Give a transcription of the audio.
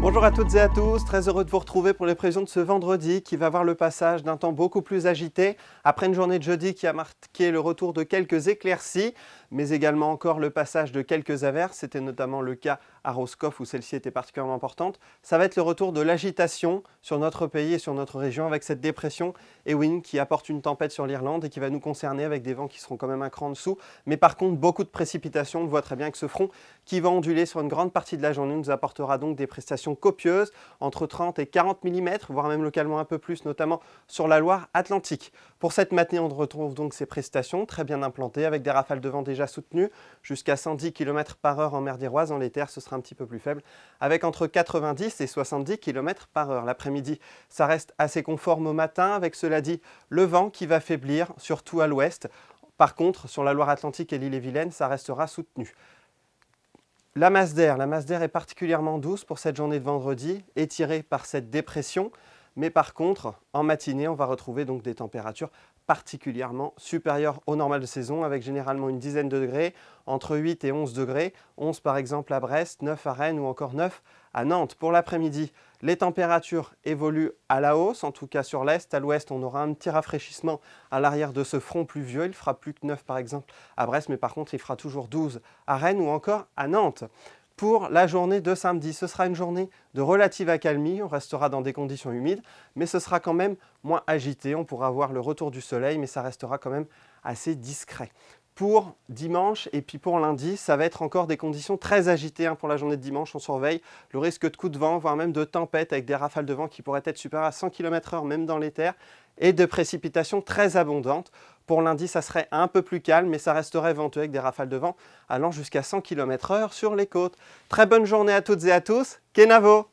Bonjour à toutes et à tous, très heureux de vous retrouver pour les prévisions de ce vendredi qui va voir le passage d'un temps beaucoup plus agité après une journée de jeudi qui a marqué le retour de quelques éclaircies, mais également encore le passage de quelques averses. C'était notamment le cas à Roscoff où celle-ci était particulièrement importante. Ça va être le retour de l'agitation sur notre pays et sur notre région avec cette dépression Ewin qui apporte une tempête sur l'Irlande et qui va nous concerner avec des vents qui seront quand même un cran en dessous, mais par contre beaucoup de précipitations. On voit très bien que ce front qui va onduler sur une grande partie de la journée nous apportera donc des prestations copieuses, entre 30 et 40 mm, voire même localement un peu plus, notamment sur la Loire-Atlantique. Pour cette matinée, on retrouve donc ces prestations très bien implantées, avec des rafales de vent déjà soutenues, jusqu'à 110 km/h en mer d'Iroise. En les terres, ce sera un petit peu plus faible, avec entre 90 et 70 km/h. L'après-midi, ça reste assez conforme au matin, avec cela dit, le vent qui va faiblir, surtout à l'ouest. Par contre, sur la Loire-Atlantique et l'île-et-Vilaine, ça restera soutenu. La masse d'air est particulièrement douce pour cette journée de vendredi, étirée par cette dépression. Mais par contre, en matinée, on va retrouver donc des températures particulièrement supérieures au normal de saison, avec généralement une dizaine de degrés, entre 8 et 11 degrés, 11 par exemple à Brest, 9 à Rennes ou encore 9 à Nantes. Pour l'après-midi, les températures évoluent à la hausse, en tout cas sur l'est. À l'ouest, on aura un petit rafraîchissement à l'arrière de ce front pluvieux. Il fera plus que 9 par exemple à Brest, mais par contre, il fera toujours 12 à Rennes ou encore à Nantes. Pour la journée de samedi, ce sera une journée de relative accalmie, on restera dans des conditions humides, mais ce sera quand même moins agité, on pourra voir le retour du soleil, mais ça restera quand même assez discret. Pour dimanche et puis pour lundi, ça va être encore des conditions très agitées pour la journée de dimanche. On surveille le risque de coups de vent, voire même de tempête avec des rafales de vent qui pourraient être supérieures à 100 km/h même dans les terres et de précipitations très abondantes. Pour lundi, ça serait un peu plus calme, mais ça resterait venteux avec des rafales de vent allant jusqu'à 100 km/h sur les côtes. Très bonne journée à toutes et à tous. Kenavo!